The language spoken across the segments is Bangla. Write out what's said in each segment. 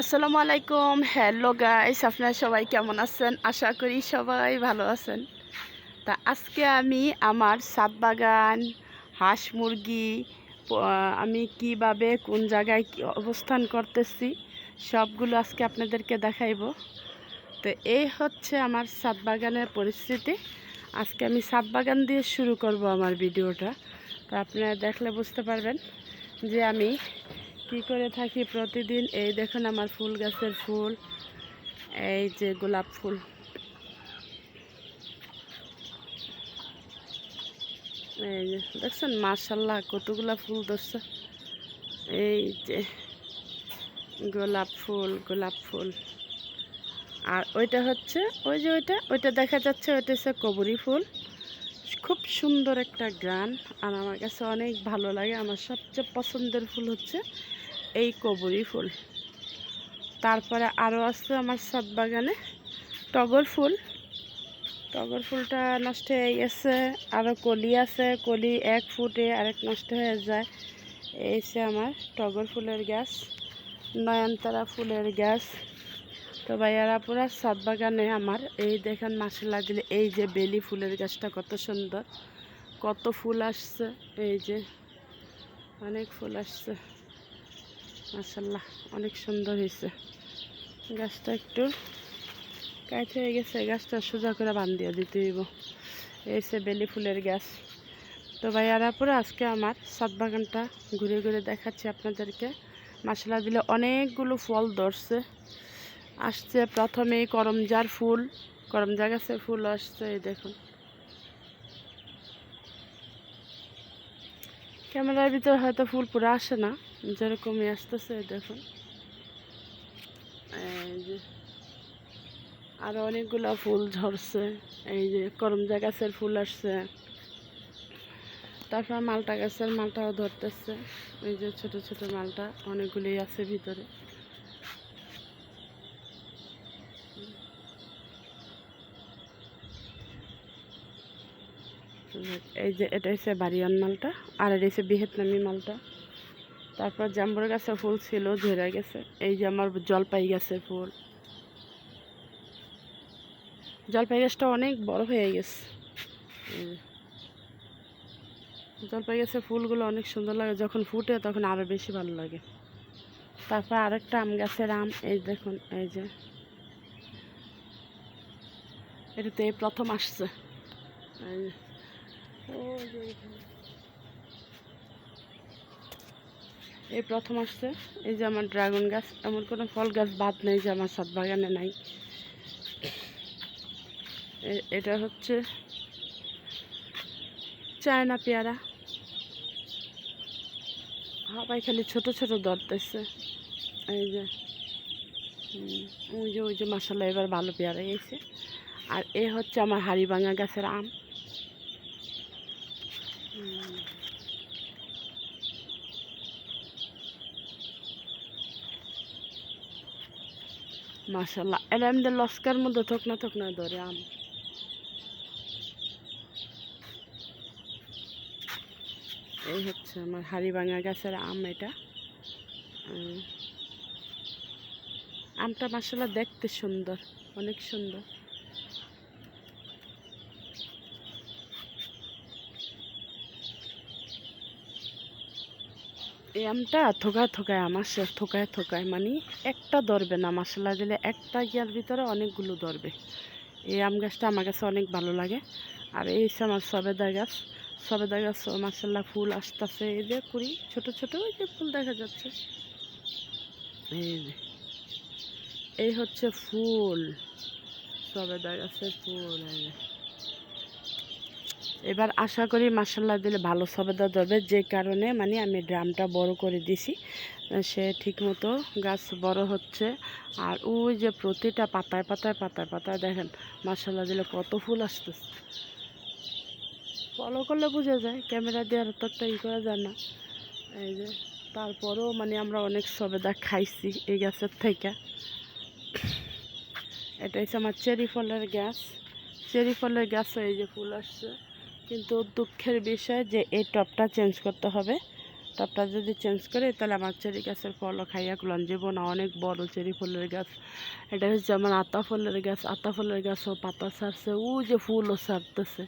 আসসালামু আলাইকুম। হ্যালো গাইস, আপনারা সবাই কেমন আছেন? আশা করি সবাই ভালো আছেন। তা আজকে আমি আমার ছাদ বাগান, হাঁস মুরগি, আমি কিভাবে কোন জায়গায় অবস্থান করতেছি সবগুলো আজকে আপনাদেরকে দেখাইব। তো এই হচ্ছে আমার ছাদ বাগানের পরিস্থিতি। আজকে আমি ছাদ বাগান দিয়ে শুরু করব আমার ভিডিওটা। তো আপনারা দেখলে বুঝতে পারবেন যে আমি কি করে থাকি প্রতিদিন। এই দেখুন আমার ফুল গাছের ফুল, এই যে গোলাপ ফুল, এই যে দেখছেন মাশাআল্লাহ কতগুলা ফুল ধরছে। এই যে গোলাপ ফুল, গোলাপ ফুল। আর ওইটা হচ্ছে ওই যে ওইটা দেখা যাচ্ছে, ওইটা হচ্ছে কবরী ফুল। খুব সুন্দর একটা গান, আর আমার কাছে অনেক ভালো লাগে। আমার সবচেয়ে পছন্দের ফুল হচ্ছে এই কবরী ফুল। তারপরে আরও আছে আমার ছাদ বাগানে টগর ফুল। টগর ফুলটা নষ্ট হয়ে গেছে, আরও কলি আছে, কলি এক ফুটে আরেক নষ্ট হয়ে যায়। এই যে আমার টগর ফুলের গাছ, নয়নতারা ফুলের গাছ। তো ভাইয়ারা পুরা ছাদ বাগানে আমার এই দেখেন মাশাআল্লাহ দিলে, এই যে বেলি ফুলের গাছটা কত সুন্দর, কত ফুল আসছে। এই যে অনেক ফুল আসছে মাশাআল্লাহ, অনেক সুন্দর হয়েছে। গাছটা একটু কাইট হয়ে গেছে, গাছটা সোজা করে বান্ধিয়ে দিতে হইব। এই সে বেলি ফুলের গাছ। তো ভাইয়ারা পুরো আজকে আমার ছাদ বাগানটা ঘুরে ঘুরে দেখাচ্ছি আপনাদেরকে। মাশাআল্লাহ দিলে অনেকগুলো ফল ধরছে, আসছে। প্রথমেই করমজার ফুল, করমজা গাছের ফুল আসছে। এই দেখুন ক্যামেরার ভিতরে হয়তো ফুল পুরো আসে না, যেরকমই আসতেছে। দেখুন এই যে আরও অনেকগুলো ফুল ঝরছে। এই যে করমজা গাছের ফুল আসছে। তারপর মালটা গাছের মালটাও ধরতেছে। এই যে ছোট ছোট মালটা অনেকগুলোই আছে ভিতরে। এই যে এটা হচ্ছে বাড়িয়ান মালটা, আর এটা হচ্ছে ভিয়েতনামি মালটা। তারপর জাম্বুর গাছে ফুল ছিল, ঝরে গেছে। এই যে আমার জলপাই গাছের ফুল, জলপাই গাছটা অনেক বড় হয়ে গেছে। জলপাই গাছের ফুলগুলো অনেক সুন্দর লাগে, যখন ফুটে তখন আরও বেশি ভালো লাগে। তারপর আরেকটা আম গাছের আম, এই দেখুন এই যে এটাতে এই প্রথম আসছে। এই প্রথম আসছে। এই যে আমার ড্রাগন গাছ, এমন কোনো ফল গাছ বাদ নেই যে আমার ছাদ বাগানে নাই। এটা হচ্ছে চায়না পেয়ারা, হাবাই খালি ছোট ছোট ধরতেছে। এই যে ওই যে মাশাআল্লাহ এবার ভালো পেয়ারা গেছে। আর এ হচ্ছে আমার হাড়িভাঙা গাছের আম। মাশাআল্লাহ এটা আমাদের লস্কার মধ্যে থোক না ধরে আম। এই হচ্ছে আমার হাড়িভাঙা গাছের আম। এটা আমটা মাশাআল্লাহ দেখতে সুন্দর, অনেক সুন্দর। এই আমটা থোকায় আম আসে, থোকায় মানে একটা ধরবে না। মাশাআল্লাহ দিলে একটা ইয়ার ভিতরে অনেকগুলো ধরবে। এই আম গাছটা আমার কাছে অনেক ভালো লাগে। আর এই হচ্ছে আমার সবেদা গাছ, সবেদা গাছ মাশাআল্লাহ ফুল আসতেছে। এই যে কুড়ি ছোট ছোট ওই যে ফুল দেখা যাচ্ছে। এই যে এই হচ্ছে ফুল, সবেদা গাছের ফুল। এবার আশা করি মাশাআল্লাহ দিলে ভালো সবেদা ধরবে, যে কারণে মানে আমি ড্রামটা বড় করে দিছি। সে ঠিকমতো গাছ বড় হচ্ছে। আর ওই যে প্রতিটা পাতায় দেখেন মাশাআল্লাহ দিলে কত ফুল আসতেছে। ফলো করলে বোঝা যায়, ক্যামেরা দিয়ে আর ততটা করা যায় না। এই যে তারপরেও মানে আমরা অনেক সবেদা খাইছি এই গাছের থেকে। এটা হচ্ছে আমার চেরি ফলের গাছ, চেরি ফলের গাছও এই যে ফুল আসছে। কিন্তু দুঃখের বিষয় যে এই টবটা চেঞ্জ করতে হবে, টপটা যদি চেঞ্জ করে তাহলে আমার চেরি গাছের ফলও খাইয়া কুলান যাব না। অনেক বড় চেরি ফলের গাছ। এটা হচ্ছে আমার আতা ফলের গাছ। আতা ফলের গাছও পাতা ছাড়ছে, ও যে ফুলও ছাড়তেছে।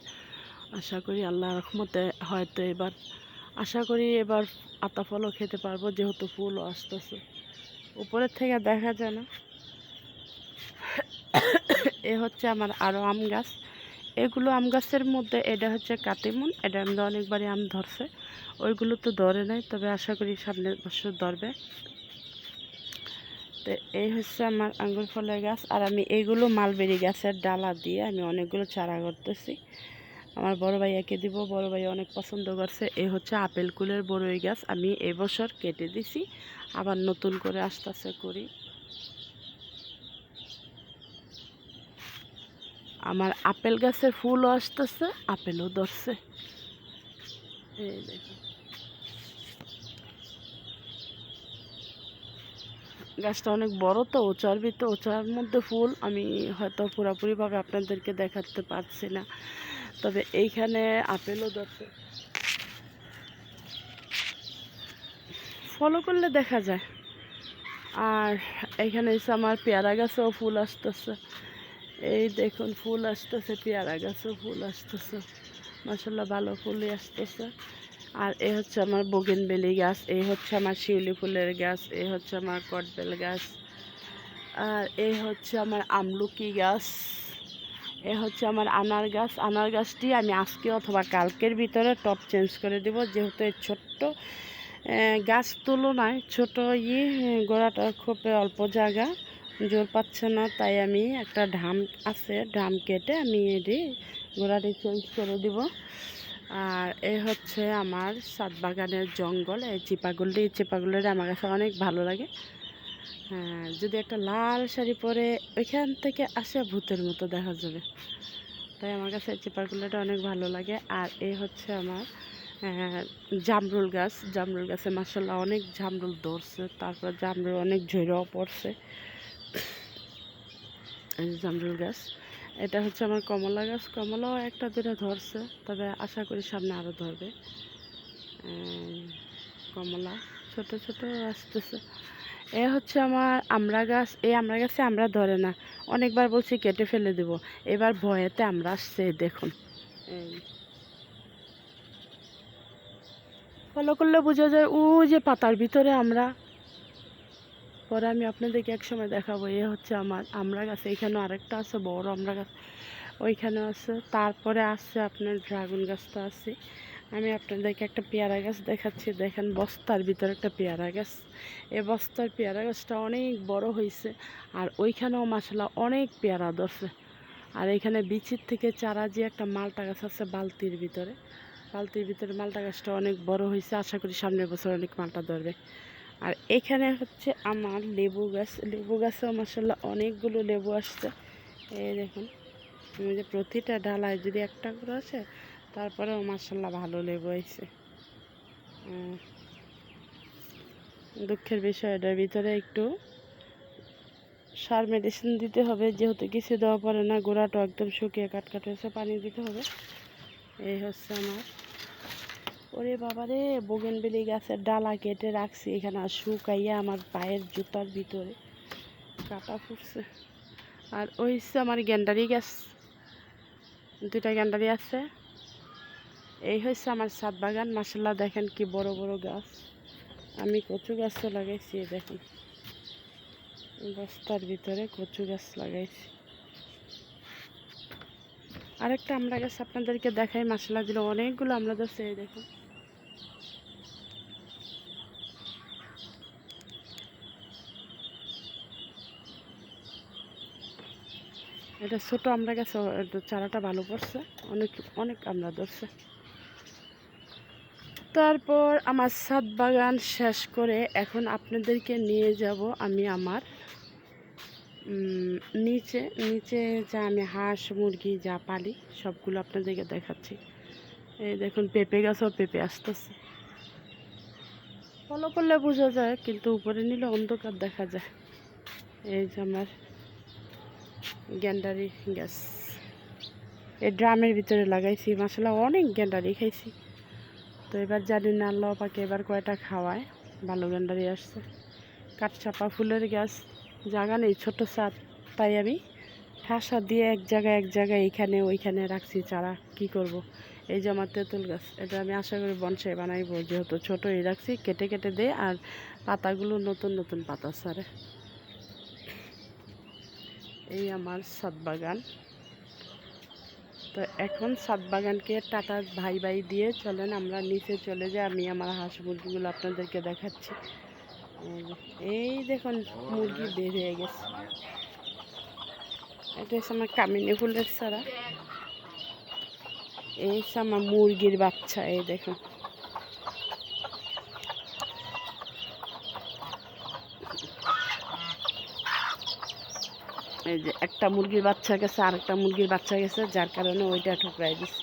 আশা করি আল্লাহ রহমতে হয়তো এবার আশা করি এবার আতা ফলও খেতে পারবো, যেহেতু ফুলও আসতেছে। উপরের থেকে দেখা যায় না। এ হচ্ছে আমার আরও আম গাছ। এগুলো আম গাছের মধ্যে এটা হচ্ছে কাতিমন, এটা আমরা অনেকবারই আম ধরছে, ওইগুলো তো ধরে নাই, তবে আশা করি সামনের বছর ধরবে। তো এই হচ্ছে আমার আঙ্গুর ফলের গাছ। আর আমি এইগুলো মালবেরি গাছের ডালা দিয়ে আমি অনেকগুলো চারা করতেছি, আমার বড় ভাইয়াকে দিব, বড় ভাই অনেক পছন্দ করছে। এই হচ্ছে আপেল কুলের বড়ই গাছ, আমি এবছর কেটে দিছি, আবার নতুন করে আস্তে করি। আমার আপেল গাছে ফুলও আসতেছে, আপেলও ধরছে। এই দেখুন গাছটা অনেক বড়, তো উঁচার ভিতর, উঁচার মধ্যে ফুল আমি হয়তো পুরোপুরিভাবে আপনাদেরকে দেখাতে পারছি না, তবে এইখানে আপেলও ধরছে। ফলো করলে দেখা যায়। আর এখানে এসে আমার পেয়ারা গাছেও ফুল আসতেছে, এই দেখুন ফুল আসতেছে, পেয়ারা গাছেও ফুল আসতেছে, মাশাআল্লাহ ভালো ফুলই আসতেছে। আর এই হচ্ছে আমার বোগেনভেলি গাছ, এই হচ্ছে আমার শিউলি ফুলের গাছ, এই হচ্ছে আমার কটবেল গাছ, আর এই হচ্ছে আমার আমলকি গাছ, এ হচ্ছে আমার আনার গাছ। আনার গাছটি আমি আজকে অথবা কালকের ভিতরে টপ চেঞ্জ করে দেব, যেহেতু এই ছোট্ট গাছ তুলনায় ছোট গোড়াটা খুব অল্প জায়গা, জোর পাচ্ছে না, তাই আমি একটা ঢাম আছে, ঢাম কেটে আমি এটি গোড়াটি চেঞ্জ করে দিব। আর এই হচ্ছে আমার ছাদ বাগানের জঙ্গল, এই চিপাগুলি আমার কাছে অনেক ভালো লাগে। হ্যাঁ, যদি একটা লাল শাড়ি পরে ওইখান থেকে আসে ভূতের মতো দেখা যাবে, তাই আমার কাছে এই চিপাগুলোটা অনেক ভালো লাগে। আর এই হচ্ছে আমার জামরুল গাছ, জামরুল গাছে মাশাআল্লাহ অনেক জামরুল ধরছে, তারপর জামরুল অনেক ঝরেও পড়ছে। এই জামরুল গাছ, এটা হচ্ছে আমার কমলা গাছ, কমলাও একটা দুটো ধরছে, তবে আশা করি সামনে আরও ধরবে। কমলা ছোট ছোট আসতেছে। এ হচ্ছে আমার আমড়া গাছ, এই আমড়া গাছে আমরা ধরে না, অনেকবার বলছি কেটে ফেলে দেব, এবার ভয়েতে আমরা আসছে, দেখুন ফলো করলে বোঝা যায় ও যে পাতার ভিতরে আমরা, পরে আমি আপনাদেরকে এক সময় দেখাবো। এ হচ্ছে আমার আমড়া গাছ, এইখানেও আরেকটা আছে বড় আমড়া গাছ, ওইখানেও আছে, তারপরে আছে আপনার ড্রাগন গাছটা আছে। আমি আপনাদেরকে একটা পেয়ারা গাছ দেখাচ্ছি, দেখেন বস্তার ভিতরে একটা পেয়ারা গাছ, এই বস্তার পেয়ারা গাছটা অনেক বড় হয়েছে, আর ওইখানেও মাশাআল্লাহ অনেক পেয়ারা ধরছে। আর এখানে বিচির থেকে চারা যে একটা মালটা গাছ আছে বালতির ভিতরে, বালতির ভিতরে মালটা গাছটা অনেক বড় হয়েছে, আশা করি সামনের বছর অনেক মালটা ধরবে। আর এখানে হচ্ছে আমার লেবু গাছ, লেবু গাছেও মাশাআল্লাহ অনেকগুলো লেবু আসছে, এই দেখুন যে প্রতিটা ডালায় যদি একটা করে আছে, তারপরেও মাশাআল্লাহ ভালো লেবু হয়েছে। দুঃখের বিষয় এটার ভিতরে একটু সার মেডিসিন দিতে হবে, যেহেতু কিছু দেওয়া পড়ে না, গোড়াটা একদম শুকিয়ে কাটকাট হয়েছে, পানি দিতে হবে। এই হচ্ছে আমার, ওরে বাবারে বোগেনভেলি গাছের ডালা কেটে রাখছি এখানে, আর শুকাইয়া আমার পায়ের জুতার ভিতরে কাটা ফুটছে। আর ওই হচ্ছে আমার গেন্ডারি গাছ, দুইটা গেন্ডারি আছে। এই হচ্ছে আমার ছাদ বাগান, মাশাআল্লাহ দেখেন কি বড় বড় গাছ, আমি কচু গাছও লাগাইছি, দেখুন বস্তার ভিতরে কচু গাছ লাগাইছি। আরেকটা আমড়া গাছ আপনাদেরকে দেখাই, মাশাআল্লাহ দিল অনেকগুলো আমড়া ধরছে, এই দেখুন এটা ছোট আমড়া গাছ, চারাটা ভালো পড়ছে, অনেক অনেক আমড়া ধরছে। তারপর আমার ছাদ বাগান শেষ করে এখন আপনাদেরকে নিয়ে যাব আমি আমার নিচে নিচে যা আমি হাঁস মুরগি যা পালি সবগুলো আপনাদেরকে দেখাচ্ছি। এই দেখুন পেঁপে গাছও পেঁপে আসতেছে, ফলো করলে বোঝা যায়, কিন্তু উপরে নিলে অন্ধকার দেখা যায়। এই যে আমার গেন্ডারি গাছ, এই ড্রামের ভিতরে লাগাইছি, মাশাআল্লাহ অনেক গেন্ডারি খাইছি। তো এবার জানি না আল্লাহ পাকে এবার কয়টা খাওয়ায়। ভালো গেন্ডারি আসছে। কাঠচাপা ফুলের গাছ জায়গা নেই, ছোট ছাদ, তাই আমি ঠাসা দিয়ে এক জায়গায় এইখানে ওইখানে রাখছি চারা। কি করব। এই যে আমার তেঁতুল গাছ, এটা আমি আশা করি বনসাই বানাইবো, যেহেতু ছোটোই রাখছি। কেটে কেটে দিয়ে আর পাতাগুলো নতুন নতুন পাতা ছাড়ে। এই আমার ছাদ বাগান। তো এখন ছাদ বাগানকে টাটা ভাই ভাই দিয়ে চলেন আমরা নিচে চলে যাই। আমি আমার হাঁস মুরগিগুলো আপনাদেরকে দেখাচ্ছি। এই দেখুন মুরগি বের হয়ে গেছে। এটা হচ্ছে আমার কামিনী ফুলের চারা। এই হচ্ছে আমার মুরগির বাচ্চা। এই দেখুন, এই যে একটা মুরগির বাচ্চা গেছে, আর একটা মুরগির বাচ্চা গেছে, যার কারণে ওইটা ঠুকরাই দিচ্ছে।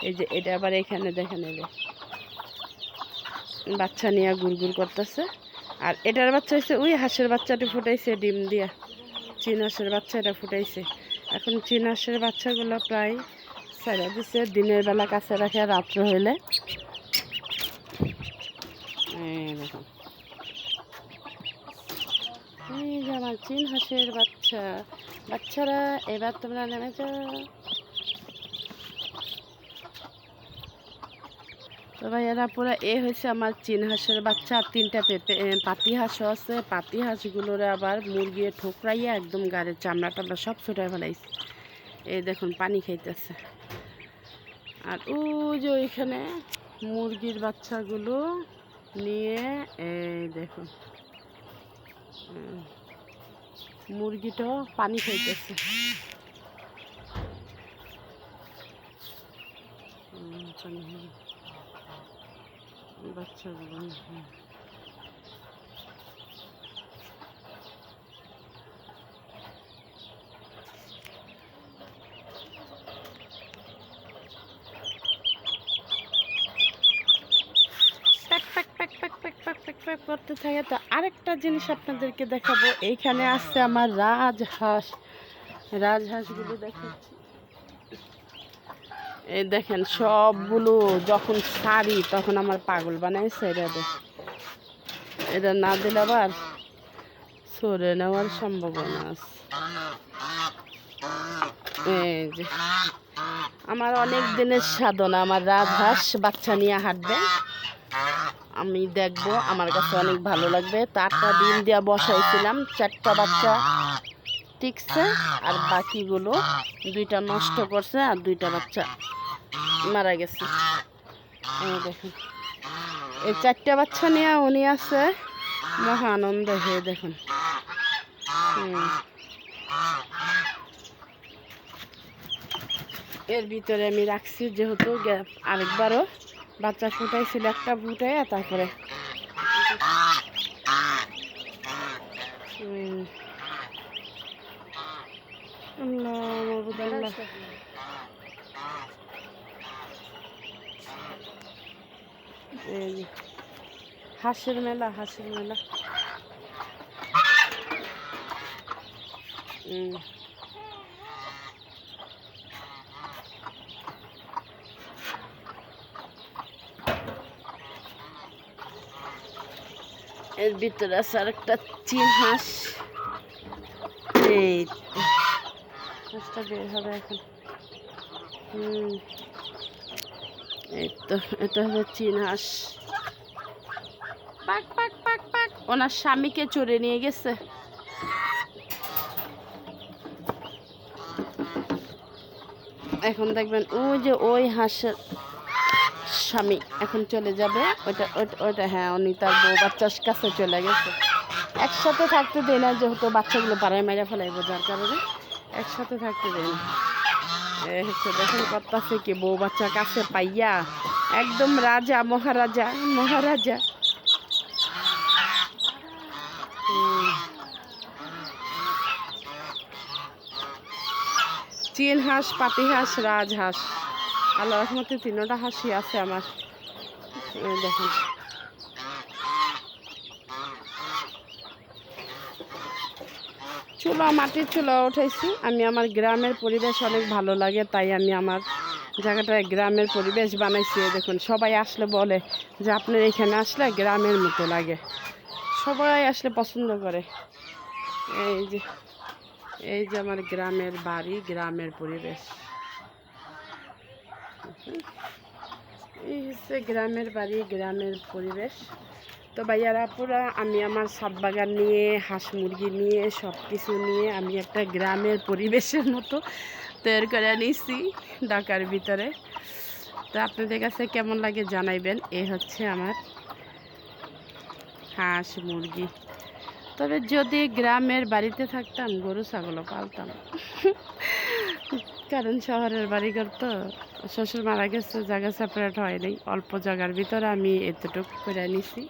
এই যে এটা আবার এখানে দেখেন, এই যে বাচ্চা নিয়ে গুড় করতেছে। আর এটার বাচ্চা হচ্ছে ওই হাঁসের বাচ্চাটি ফুটাইছে ডিম দিয়া, চীন হাঁসের বাচ্চা এটা ফুটাইছে। এখন চীন হাঁসের বাচ্চাগুলো প্রায় ছেড়ে দিচ্ছে, দিনের বেলা কাছে রাখে, রাত্র হইলে। দেখুন, এই যে আমার চীন হাঁসের বাচ্চারা এবার তোমরা নেমে যাও। তো ভাই এরা পুরো হয়েছে আমার চীন হাঁসের বাচ্চা। আর 3টা পাতি হাঁসও আছে। পাতি হাঁসগুলোর আবার মুরগি ঠোকরাইয়া একদম গাড়ির চামড়া টামড়া সব ছুটাই ফেলাইছে। এই দেখুন পানি খাইতেছে। আর ও যে ওইখানে মুরগির বাচ্চাগুলো নিয়ে, এই দেখুন মুরগিটাও পানি খাইতেছে। বাচ্চাগুলো করতে থাকে। তো আরেকটা জিনিস আপনাদেরকে দেখাবো। এইখানে আসছে আমার রাজহাঁসগুলো দেখাচ্ছি। এই দেখেন সবগুলো যখন ছাড়ি তখন আমার পাগল বানাইছে। এটা না দিলে আবার সরে নেওয়ার সম্ভাবনা আছে। এই যে আমার অনেক দিনের সাধনা, আমার রাজহাঁস বাচ্চা নিয়ে হাঁটবে, আমি দেখবো, আমার কাছে অনেক ভালো লাগবে। 4টা ডিম দিয়া বসাইছিলাম, 4টা বাচ্চা টিকছে, আর বাকিগুলো 2টা নষ্ট করছে, আর 2টা বাচ্চা মারা গেছে। এই দেখুন, এই 4টা বাচ্চা নিয়ে উনি আছে মহা আনন্দ হয়ে। দেখুন এর ভিতরে আমি রাখছি, যেহেতু আরেকবারও বাচ্চা ফুটাইছিল, একটা ফুটাইয়া তারপরে হাঁসের মেলা। এর ভিতরে আছে আর একটা চীন হাঁস। এই হাঁসটা বের হবে এখন। এই তো এটা হলো চীন হাঁস। পাক পাক পাক পাক, ওনার স্বামীকে চড়ে নিয়ে গেছে। এখন দেখবেন ওই হাঁসের স্বামী এখন চলে যাবে। ওইটা হ্যাঁ, উনি তার বউ বাচ্চার কাছে চলে গেছে। একসাথে থাকতে দেয় না, যেহেতু বাচ্চাগুলো পাড়ায় মেরে ফেলাইবো, যার কারণে একসাথে থাকতে দেয় না। হচ্ছে দেখেন করতেছে কি, বউ বাচ্চার কাছে পাইয়া একদম রাজা মহারাজা। চীন হাঁস, পাতি হাঁস, রাজহাঁস, আল্লাহ রহমতে 3টা হাঁসই আছে আমার। দেখুন মাটির চুলা উঠাইছি আমি। আমার গ্রামের পরিবেশ অনেক ভালো লাগে, তাই আমি আমার জায়গাটা গ্রামের পরিবেশ বানাইছি। দেখুন সবাই আসলে বলে যে আপনার এখানে আসলে গ্রামের মতো লাগে, সবাই আসলে পছন্দ করে। এই যে এই যে আমার গ্রামের বাড়ি, গ্রামের পরিবেশ। এই হচ্ছে গ্রামের বাড়ি, গ্রামের পরিবেশ। তো ভাইয়ারা পুরা আমি আমার ছাদ বাগান নিয়ে, হাঁস মুরগি নিয়ে, সব কিছু নিয়ে আমি একটা গ্রামের পরিবেশের মতো তৈরি করে নিয়েছি ঢাকার ভিতরে। তো আপনাদের কাছে কেমন লাগে জানাইবেন। এই হচ্ছে আমার হাঁস মুরগি। তবে যদি গ্রামের বাড়িতে থাকতাম গরু ছাগলও পালতাম, কারণ শহরের বাড়িঘর তো, শ্বশুর মারা গেছে, জায়গা সেপারেট হয় নাই, অল্প জায়গার ভিতরে আমি এতটুকু করে নিছি।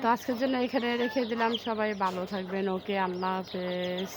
তো আজকের জন্য এখানে রেখে দিলাম। সবাই ভালো থাকবেন। ওকে, আল্লাহ হাফেজ।